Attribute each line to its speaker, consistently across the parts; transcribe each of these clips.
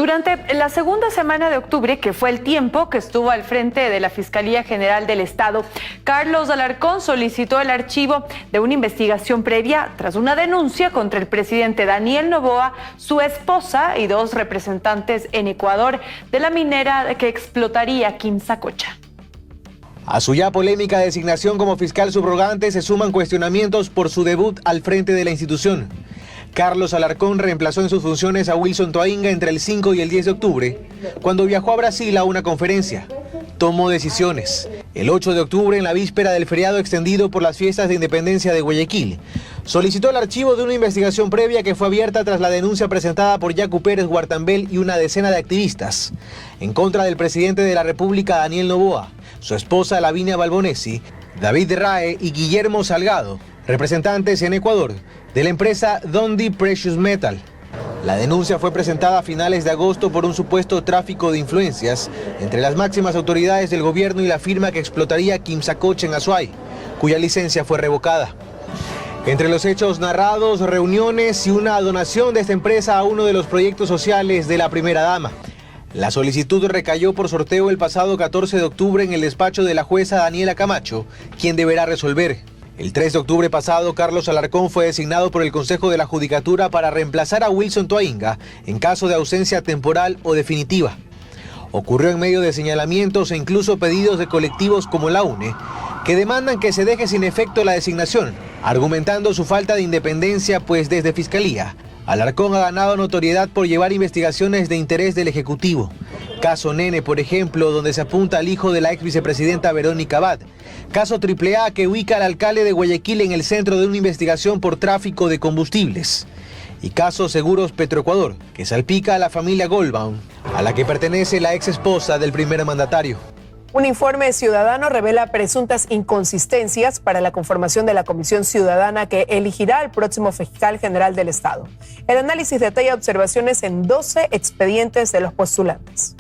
Speaker 1: Durante la segunda semana de octubre, que fue el tiempo que estuvo al frente de la Fiscalía General del Estado, Carlos Alarcón solicitó el archivo de una investigación previa tras una denuncia contra el presidente Daniel Noboa, su esposa y 2 representantes en Ecuador de la minera que explotaría Quimsacocha.
Speaker 2: A su ya polémica designación como fiscal subrogante se suman cuestionamientos por su debut al frente de la institución. Carlos Alarcón reemplazó en sus funciones a Wilson Toainga entre el 5 y el 10 de octubre, cuando viajó a Brasil a una conferencia. Tomó decisiones. El 8 de octubre, en la víspera del feriado extendido por las fiestas de independencia de Guayaquil, solicitó el archivo de una investigación previa que fue abierta tras la denuncia presentada por Yacu Pérez Guartambel y una decena de activistas en contra del presidente de la República, Daniel Noboa, su esposa Lavinia Balbonesi, David Rae y Guillermo Salgado, representantes en Ecuador de la empresa Dundee Precious Metal. La denuncia fue presentada a finales de agosto por un supuesto tráfico de influencias entre las máximas autoridades del gobierno y la firma que explotaría Quimsacocha en Azuay, cuya licencia fue revocada. Entre los hechos narrados, reuniones y una donación de esta empresa a uno de los proyectos sociales de la primera dama. La solicitud recayó por sorteo el pasado 14 de octubre en el despacho de la jueza Daniela Camacho, quien deberá resolver. El 3 de octubre pasado, Carlos Alarcón fue designado por el Consejo de la Judicatura para reemplazar a Wilson Toainga en caso de ausencia temporal o definitiva. Ocurrió en medio de señalamientos e incluso pedidos de colectivos como la UNE, que demandan que se deje sin efecto la designación, argumentando su falta de independencia, pues desde Fiscalía, Alarcón ha ganado notoriedad por llevar investigaciones de interés del Ejecutivo. Caso Nene, por ejemplo, donde se apunta al hijo de la ex vicepresidenta Verónica Abad. Caso AAA, que ubica al alcalde de Guayaquil en el centro de una investigación por tráfico de combustibles. Y caso Seguros Petroecuador, que salpica a la familia Goldbaum, a la que pertenece la ex esposa del primer mandatario.
Speaker 3: Un informe ciudadano revela presuntas inconsistencias para la conformación de la Comisión Ciudadana que elegirá al próximo fiscal general del Estado. El análisis detalla observaciones en 12 expedientes de los postulantes.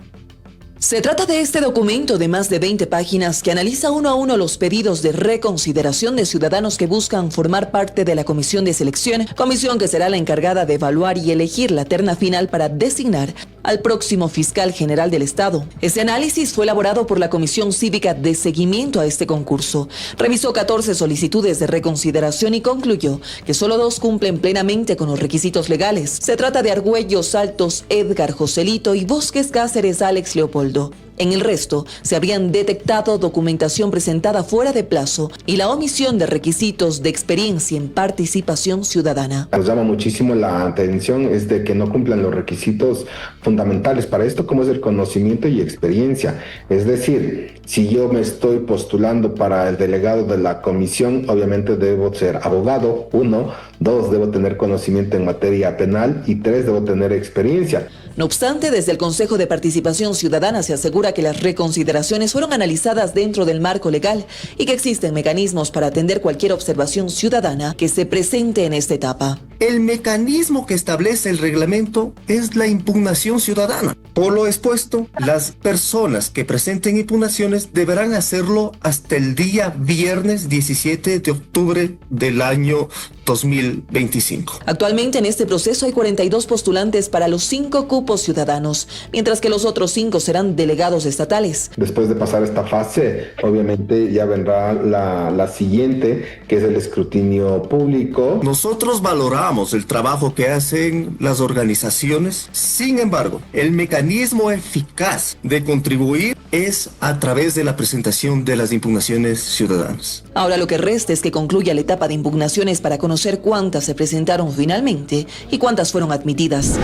Speaker 4: Se trata de este documento de más de 20 páginas que analiza uno a uno los pedidos de reconsideración de ciudadanos que buscan formar parte de la comisión de selección, comisión que será la encargada de evaluar y elegir la terna final para designar al próximo fiscal general del Estado. Este análisis fue elaborado por la Comisión Cívica de Seguimiento a este concurso. Revisó 14 solicitudes de reconsideración y concluyó que solo 2 cumplen plenamente con los requisitos legales. Se trata de Argüellos Altos Edgar Joselito y Bosques Cáceres Alex Leopoldo. En el resto, se habrían detectado documentación presentada fuera de plazo y la omisión de requisitos de experiencia en participación ciudadana.
Speaker 5: Nos llama muchísimo la atención es de que no cumplan los requisitos fundamentales para esto, como es el conocimiento y experiencia. Es decir, si yo me estoy postulando para el delegado de la comisión, obviamente debo ser abogado, 1, 2, debo tener conocimiento en materia penal y 3, debo tener experiencia.
Speaker 4: No obstante, desde el Consejo de Participación Ciudadana se asegura que las reconsideraciones fueron analizadas dentro del marco legal y que existen mecanismos para atender cualquier observación ciudadana que se presente en esta etapa.
Speaker 6: El mecanismo que establece el reglamento es la impugnación ciudadana. Por lo expuesto, las personas que presenten impugnaciones deberán hacerlo hasta el día viernes 17 de octubre del año 2025.
Speaker 4: Actualmente en este proceso hay 42 postulantes para los 5 cupos ciudadanos, mientras que los otros 5 serán delegados estatales.
Speaker 5: Después de pasar esta fase, obviamente ya vendrá la siguiente, que es el escrutinio público.
Speaker 6: Nosotros valoramos el trabajo que hacen las organizaciones. Sin embargo, el mecanismo eficaz de contribuir es a través de la presentación de las impugnaciones ciudadanas.
Speaker 4: Ahora lo que resta es que concluya la etapa de impugnaciones para conocer cuántas se presentaron finalmente y cuántas fueron admitidas.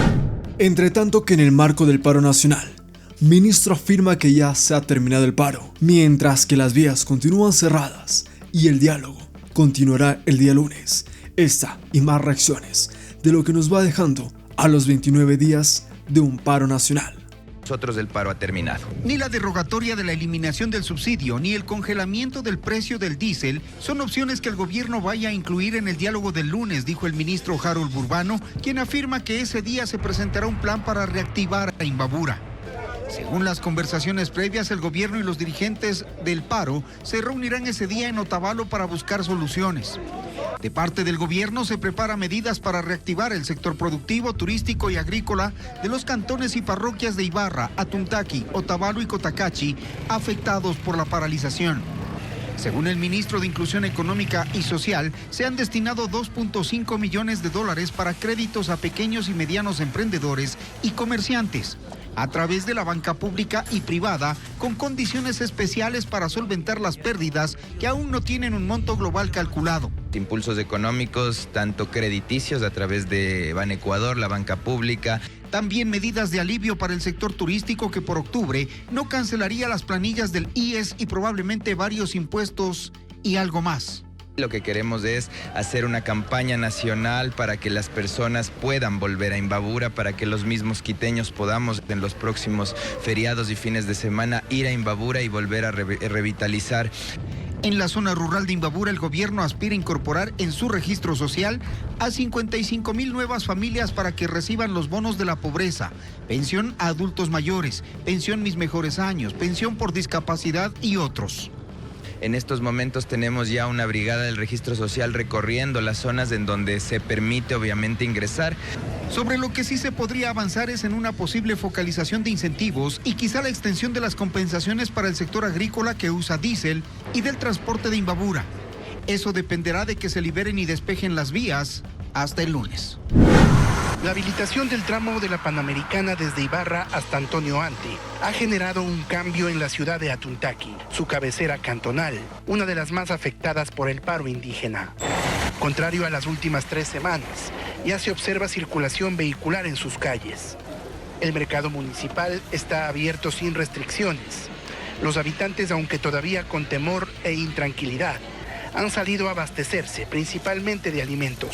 Speaker 7: Entre tanto que en el marco del paro nacional, ministro afirma que ya se ha terminado el paro, mientras que las vías continúan cerradas y el diálogo continuará el día lunes. Esta y más reacciones de lo que nos va dejando a los 29 días de un paro nacional.
Speaker 8: Nosotros el paro ha terminado.
Speaker 9: Ni la derogatoria de la eliminación del subsidio, ni el congelamiento del precio del diésel son opciones que el gobierno vaya a incluir en el diálogo del lunes, dijo el ministro Harold Burbano, quien afirma que ese día se presentará un plan para reactivar a Imbabura. Según las conversaciones previas, el gobierno y los dirigentes del paro se reunirán ese día en Otavalo para buscar soluciones. De parte del gobierno se preparan medidas para reactivar el sector productivo, turístico y agrícola de los cantones y parroquias de Ibarra, Atuntaqui, Otavalo y Cotacachi, afectados por la paralización. Según el ministro de Inclusión Económica y Social, se han destinado $2.5 millones para créditos a pequeños y medianos emprendedores y comerciantes, a través de la banca pública y privada, con condiciones especiales para solventar las pérdidas que aún no tienen un monto global calculado.
Speaker 8: Impulsos económicos, tanto crediticios a través de Banecuador, la banca pública.
Speaker 9: También medidas de alivio para el sector turístico que por octubre no cancelaría las planillas del IES y probablemente varios impuestos y algo más.
Speaker 8: Lo que queremos es hacer una campaña nacional para que las personas puedan volver a Imbabura, para que los mismos quiteños podamos en los próximos feriados y fines de semana ir a Imbabura y volver a revitalizar.
Speaker 9: En la zona rural de Imbabura, el gobierno aspira a incorporar en su registro social a 55,000 nuevas familias para que reciban los bonos de la pobreza, pensión a adultos mayores, pensión Mis Mejores Años, pensión por discapacidad y otros.
Speaker 8: En estos momentos tenemos ya una brigada del registro social recorriendo las zonas en donde se permite obviamente ingresar.
Speaker 9: Sobre lo que sí se podría avanzar es en una posible focalización de incentivos y quizá la extensión de las compensaciones para el sector agrícola que usa diésel y del transporte de Imbabura. Eso dependerá de que se liberen y despejen las vías hasta el lunes.
Speaker 10: La habilitación del tramo de la Panamericana desde Ibarra hasta Antonio Ante ha generado un cambio en la ciudad de Atuntaqui, su cabecera cantonal, una de las más afectadas por el paro indígena. Contrario a las últimas 3 semanas, ya se observa circulación vehicular en sus calles. El mercado municipal está abierto sin restricciones. Los habitantes, aunque todavía con temor e intranquilidad, han salido a abastecerse principalmente de alimentos.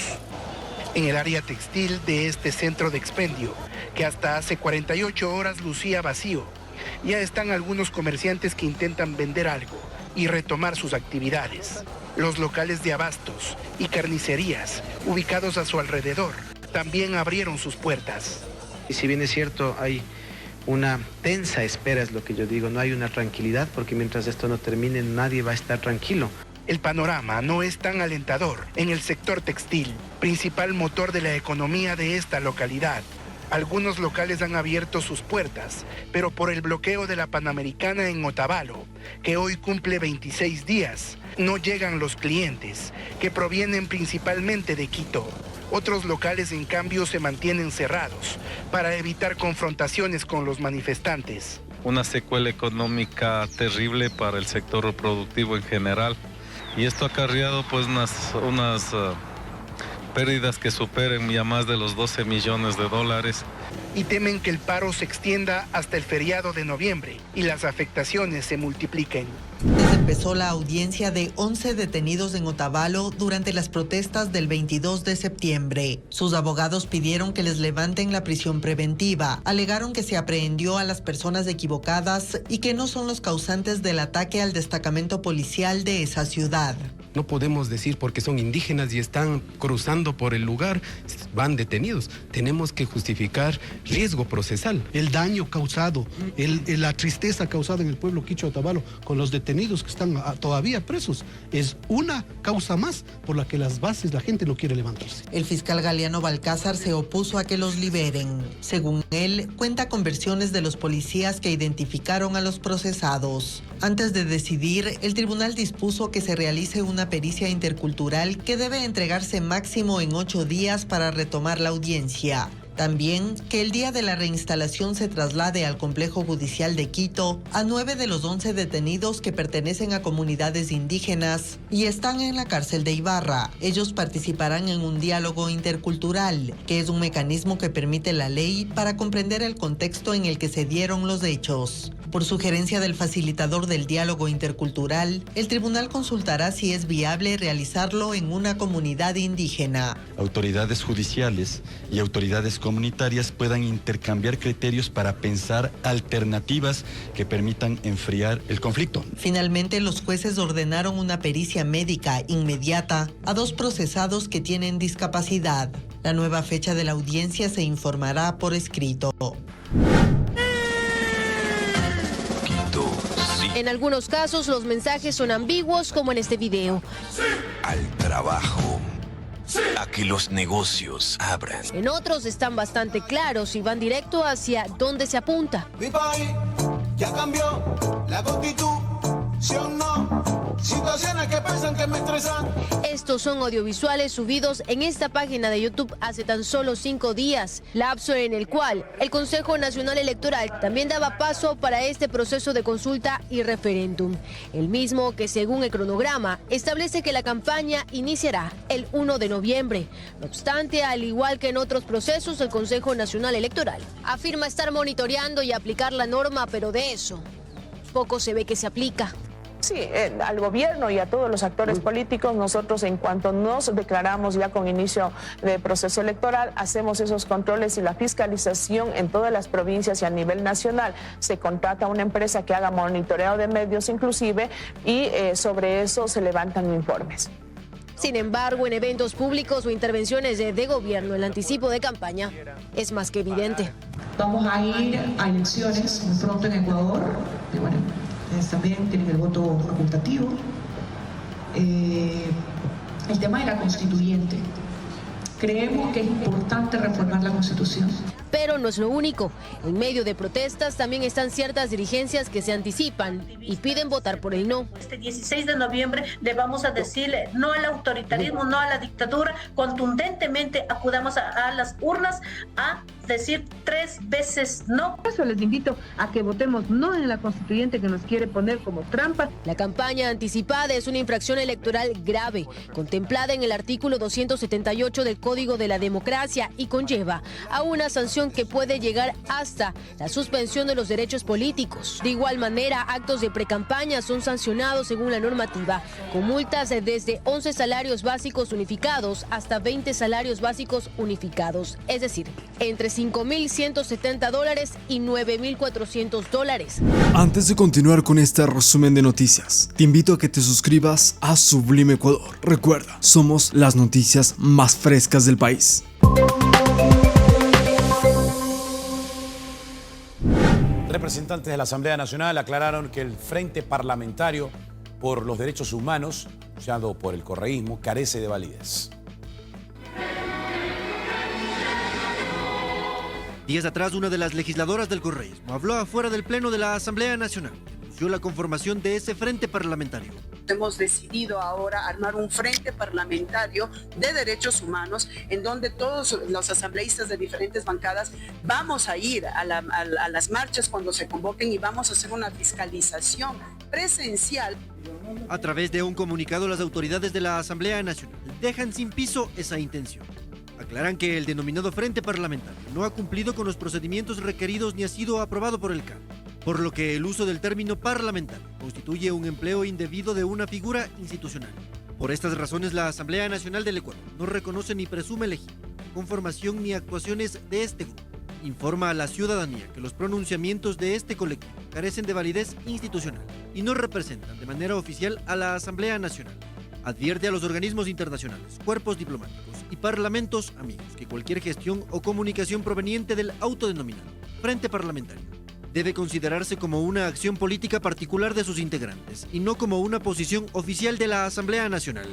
Speaker 10: En el área textil de este centro de expendio, que hasta hace 48 horas lucía vacío, ya están algunos comerciantes que intentan vender algo y retomar sus actividades. Los locales de abastos y carnicerías ubicados a su alrededor también abrieron sus puertas.
Speaker 11: Y si bien es cierto, hay una tensa espera, es lo que yo digo, no hay una tranquilidad, porque mientras esto no termine nadie va a estar tranquilo.
Speaker 10: El panorama no es tan alentador en el sector textil, principal motor de la economía de esta localidad. Algunos locales han abierto sus puertas, pero por el bloqueo de la Panamericana en Otavalo, que hoy cumple 26 días, no llegan los clientes, que provienen principalmente de Quito. Otros locales, en cambio, se mantienen cerrados para evitar confrontaciones con los manifestantes.
Speaker 12: Una secuela económica terrible para el sector productivo en general. Y esto ha acarreado pues unas pérdidas que superen ya más de los $12 millones.
Speaker 10: Y temen que el paro se extienda hasta el feriado de noviembre y las afectaciones se multipliquen.
Speaker 13: Desde empezó la audiencia de 11 detenidos en Otavalo durante las protestas del 22 de septiembre. Sus abogados pidieron que les levanten la prisión preventiva. Alegaron que se aprehendió a las personas equivocadas y que no son los causantes del ataque al destacamento policial de esa ciudad.
Speaker 14: No podemos decir porque son indígenas y están cruzando por el lugar, van detenidos. Tenemos que justificar riesgo procesal.
Speaker 15: El daño causado, la tristeza causada en el pueblo quichua Otavalo con los detenidos que están todavía presos, es una causa más por la que las bases, la gente no quiere levantarse.
Speaker 13: El fiscal Galeano Balcázar se opuso a que los liberen. Según él, cuenta con versiones de los policías que identificaron a los procesados. Antes de decidir, el tribunal dispuso que se realice una pericia intercultural que debe entregarse máximo en 8 días para retomar la audiencia. También que el día de la reinstalación se traslade al complejo judicial de Quito a 9 de los 11 detenidos que pertenecen a comunidades indígenas y están en la cárcel de Ibarra. Ellos participarán en un diálogo intercultural, que es un mecanismo que permite la ley para comprender el contexto en el que se dieron los hechos. Por sugerencia del facilitador del diálogo intercultural, el tribunal consultará si es viable realizarlo en una comunidad indígena.
Speaker 16: Autoridades judiciales y autoridades comunitarias puedan intercambiar criterios para pensar alternativas que permitan enfriar el conflicto.
Speaker 13: Finalmente, los jueces ordenaron una pericia médica inmediata a 2 procesados que tienen discapacidad. La nueva fecha de la audiencia se informará por escrito.
Speaker 17: En algunos casos los mensajes son ambiguos, como en este video.
Speaker 18: Sí.
Speaker 17: al trabajo, a que los negocios abran.
Speaker 18: En otros están bastante claros y van directo hacia dónde se apunta.
Speaker 19: Mi país ya cambió, la constitución no. Situaciones que piensan que me estresan.
Speaker 18: Estos son audiovisuales subidos en esta página de YouTube hace tan solo 5 días, lapso en el cual el Consejo Nacional Electoral también daba paso para este proceso de consulta y referéndum, el mismo que según el cronograma establece que la campaña iniciará el 1 de noviembre. No obstante, al igual que en otros procesos, el Consejo Nacional Electoral afirma estar monitoreando y aplicar la norma, pero de eso poco se ve que se aplica.
Speaker 20: Sí, al gobierno y a todos los actores políticos, nosotros en cuanto nos declaramos ya con inicio de proceso electoral, hacemos esos controles y la fiscalización en todas las provincias y a nivel nacional. Se contrata a una empresa que haga monitoreo de medios inclusive y sobre eso se levantan informes.
Speaker 18: Sin embargo, en eventos públicos o intervenciones de gobierno, el anticipo de campaña es más que evidente.
Speaker 21: Vamos a ir a elecciones muy pronto en Ecuador. Y bueno, también tienen el voto facultativo. El tema de la constituyente. Creemos que es importante reformar la Constitución.
Speaker 18: Pero no es lo único. En medio de protestas también están ciertas dirigencias que se anticipan y piden votar por el no.
Speaker 22: Este 16 de noviembre le vamos a decirle no al autoritarismo, no a la dictadura. Contundentemente acudamos a las urnas a decir 3 veces no.
Speaker 23: Por eso les invito a que votemos no en la constituyente que nos quiere poner como trampa.
Speaker 18: La campaña anticipada es una infracción electoral grave, contemplada en el artículo 278 del Código de la Democracia y conlleva a una sanción que puede llegar hasta la suspensión de los derechos políticos. De igual manera, actos de precampaña son sancionados según la normativa, con multas desde 11 salarios básicos unificados hasta 20 salarios básicos unificados, es decir, entre $5.170 y $9.400.
Speaker 7: Antes de continuar con este resumen de noticias, te invito a que te suscribas a Sublime Ecuador. Recuerda, somos las noticias más frescas del país.
Speaker 24: Representantes de la Asamblea Nacional aclararon que el Frente Parlamentario por los Derechos Humanos, anunciado por el correísmo, carece de validez.
Speaker 25: Días atrás, una de las legisladoras del correísmo habló afuera del Pleno de la Asamblea Nacional y anunció la conformación de ese Frente Parlamentario.
Speaker 26: Hemos decidido ahora armar un frente parlamentario de derechos humanos en donde todos los asambleístas de diferentes bancadas vamos a ir a las marchas cuando se convoquen y vamos a hacer una fiscalización presencial.
Speaker 25: A través de un comunicado, las autoridades de la Asamblea Nacional dejan sin piso esa intención. Aclaran que el denominado Frente Parlamentario no ha cumplido con los procedimientos requeridos ni ha sido aprobado por el CAN, por lo que el uso del término parlamentario constituye un empleo indebido de una figura institucional. Por estas razones, la Asamblea Nacional del Ecuador no reconoce ni presume legítima conformación ni actuaciones de este grupo. Informa a la ciudadanía que los pronunciamientos de este colectivo carecen de validez institucional y no representan de manera oficial a la Asamblea Nacional. Advierte a los organismos internacionales, cuerpos diplomáticos y parlamentos amigos que cualquier gestión o comunicación proveniente del autodenominado Frente Parlamentario debe considerarse como una acción política particular de sus integrantes y no como una posición oficial de la Asamblea Nacional.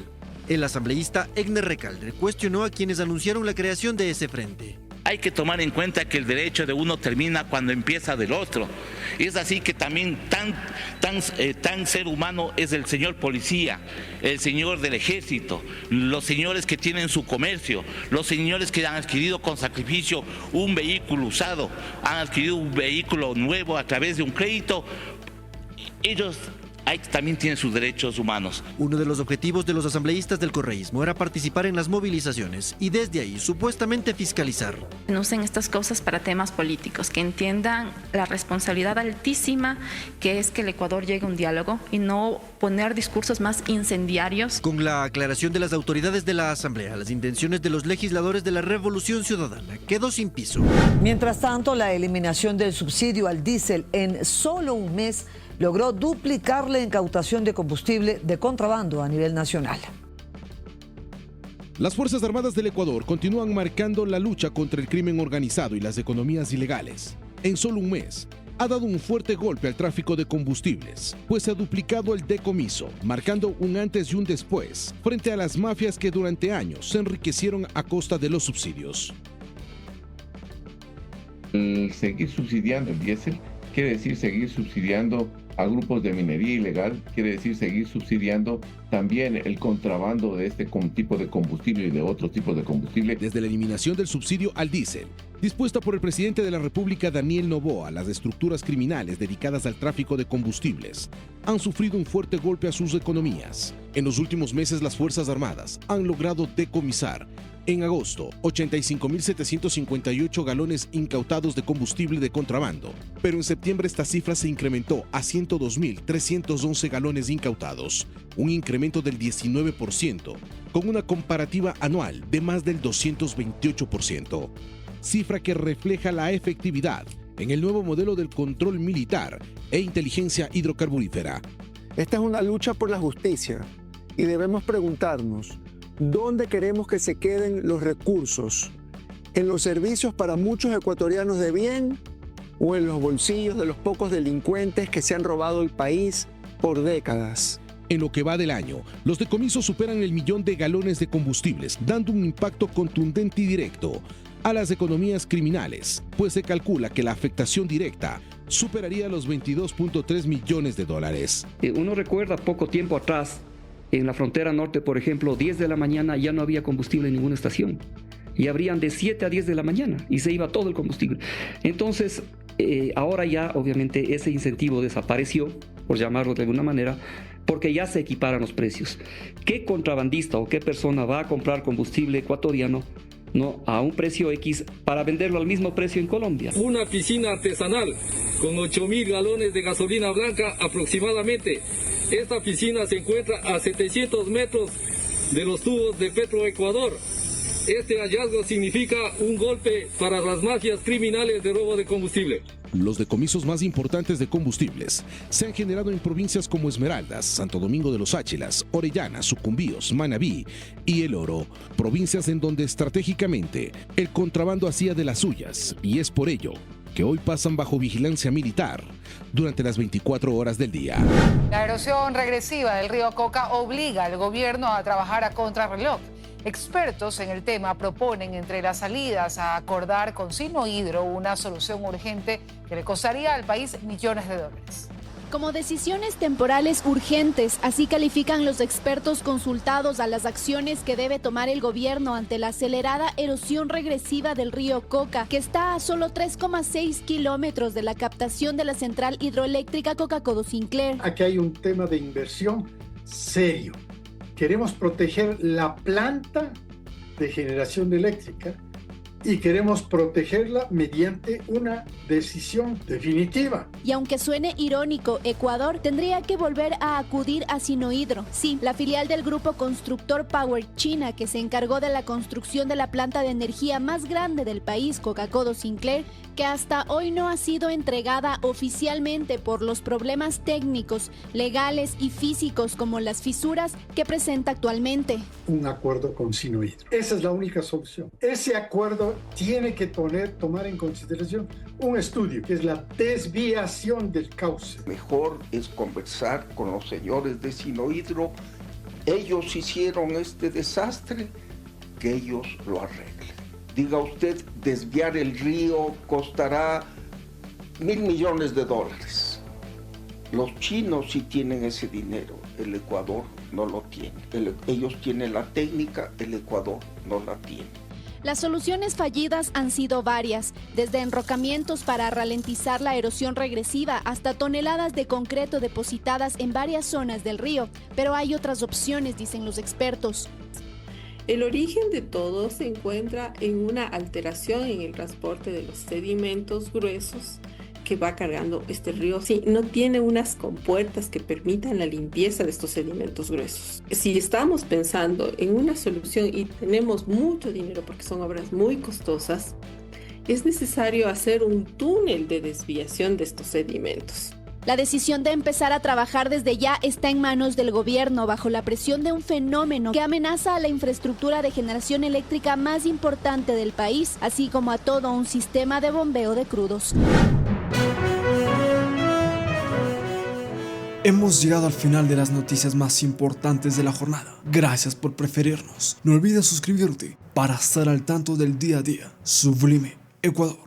Speaker 25: El asambleísta Egner Recalde cuestionó a quienes anunciaron la creación de ese frente.
Speaker 27: Hay que tomar en cuenta que el derecho de uno termina cuando empieza del otro. Es así que también tan ser humano es el señor policía, el señor del ejército, los señores que tienen su comercio, los señores que han adquirido con sacrificio un vehículo usado, han adquirido un vehículo nuevo a través de un crédito. Ellos también tienen sus derechos humanos.
Speaker 25: Uno de los objetivos de los asambleístas del correísmo era participar en las movilizaciones y desde ahí supuestamente fiscalizar.
Speaker 28: No usen estas cosas para temas políticos, que entiendan la responsabilidad altísima que es que el Ecuador llegue a un diálogo y no poner discursos más incendiarios.
Speaker 25: Con la aclaración de las autoridades de la Asamblea, las intenciones de los legisladores de la Revolución Ciudadana quedó sin piso.
Speaker 29: Mientras tanto, la eliminación del subsidio al diésel en solo un mes logró duplicar la incautación de combustible de contrabando a nivel nacional.
Speaker 30: Las Fuerzas Armadas del Ecuador continúan marcando la lucha contra el crimen organizado y las economías ilegales. En solo un mes,
Speaker 1: ha dado un fuerte golpe al tráfico de combustibles, pues se ha duplicado el decomiso, marcando un antes y un después frente a las mafias que durante años se enriquecieron a costa de los subsidios.
Speaker 2: Seguir subsidiando el diésel quiere decir seguir subsidiando a grupos de minería ilegal, quiere decir seguir subsidiando también el contrabando de este tipo de combustible y de otros tipos de combustible.
Speaker 1: Desde la eliminación del subsidio al diésel, dispuesta por el presidente de la República, Daniel Noboa, las estructuras criminales dedicadas al tráfico de combustibles han sufrido un fuerte golpe a sus economías. En los últimos meses, las Fuerzas Armadas han logrado decomisar en agosto 85.758 galones incautados de combustible de contrabando, pero en septiembre esta cifra se incrementó a 102.311 galones incautados, un incremento del 19%, con una comparativa anual de más del 228%, cifra que refleja la efectividad en el nuevo modelo del control militar e inteligencia hidrocarburífera.
Speaker 3: Esta es una lucha por la justicia y debemos preguntarnos, ¿dónde queremos que se queden los recursos? ¿En los servicios para muchos ecuatorianos de bien o en los bolsillos de los pocos delincuentes que se han robado el país por décadas?
Speaker 1: En lo que va del año, los decomisos superan el 1.000.000 de galones de combustibles, dando un impacto contundente y directo a las economías criminales, pues se calcula que la afectación directa superaría los 22.3 millones de dólares.
Speaker 4: Uno recuerda poco tiempo atrás, en la frontera norte, por ejemplo, 10 de la mañana ya no había combustible en ninguna estación. Y abrían de 7 a 10 de la mañana y se iba todo el combustible. Entonces, ahora ya obviamente ese incentivo desapareció, por llamarlo de alguna manera, porque ya se equiparan los precios. ¿Qué contrabandista o qué persona va a comprar combustible ecuatoriano a un precio X para venderlo al mismo precio en Colombia?
Speaker 5: Una piscina artesanal con 8.000 galones de gasolina blanca aproximadamente. Esta piscina se encuentra a 700 metros de los tubos de Petroecuador. Este hallazgo significa un golpe para las mafias criminales de robo de combustible.
Speaker 1: Los decomisos más importantes de combustibles se han generado en provincias como Esmeraldas, Santo Domingo de los Áchilas, Orellana, Sucumbíos, Manabí y El Oro, provincias en donde estratégicamente el contrabando hacía de las suyas, y es por ello que hoy pasan bajo vigilancia militar durante las 24 horas del día.
Speaker 6: La erosión regresiva del río Coca obliga al gobierno a trabajar a contrarreloj. Expertos en el tema proponen entre las salidas a acordar con Sinohidro una solución urgente que le costaría al país millones de dólares.
Speaker 8: Como decisiones temporales urgentes, así califican los expertos consultados a las acciones que debe tomar el gobierno ante la acelerada erosión regresiva del río Coca, que está a solo 3,6 kilómetros de la captación de la central hidroeléctrica Coca-Codo Sinclair.
Speaker 9: Aquí hay un tema de inversión serio. Queremos proteger la planta de generación eléctrica y queremos protegerla mediante una decisión definitiva.
Speaker 8: Y aunque suene irónico, Ecuador tendría que volver a acudir a Sinohidro. Sí, la filial del grupo constructor Power China, que se encargó de la construcción de la planta de energía más grande del país, Coca-Codo Sinclair, que hasta hoy no ha sido entregada oficialmente por los problemas técnicos, legales y físicos como las fisuras que presenta actualmente.
Speaker 9: Un acuerdo con Sinohidro. Esa es la única solución. Ese acuerdo tiene que tomar en consideración un estudio, que es la desviación del cauce.
Speaker 11: Mejor es conversar con los señores de Sinohidro. Ellos hicieron este desastre, que ellos lo arreglen. Diga usted, desviar el río costará $1.000 millones. Los chinos sí tienen ese dinero, el Ecuador no lo tiene. Ellos tienen la técnica, el Ecuador no la tiene.
Speaker 8: Las soluciones fallidas han sido varias, desde enrocamientos para ralentizar la erosión regresiva hasta toneladas de concreto depositadas en varias zonas del río. Pero hay otras opciones, dicen los expertos.
Speaker 30: El origen de todo se encuentra en una alteración en el transporte de los sedimentos gruesos que va cargando este río. Sí, no tiene unas compuertas que permitan la limpieza de estos sedimentos gruesos. Si estamos pensando en una solución y tenemos mucho dinero porque son obras muy costosas, es necesario hacer un túnel de desviación de estos sedimentos.
Speaker 8: La decisión de empezar a trabajar desde ya está en manos del gobierno bajo la presión de un fenómeno que amenaza a la infraestructura de generación eléctrica más importante del país, así como a todo un sistema de bombeo de crudos.
Speaker 7: Hemos llegado al final de las noticias más importantes de la jornada. Gracias por preferirnos. No olvides suscribirte para estar al tanto del día a día. Sublime Ecuador.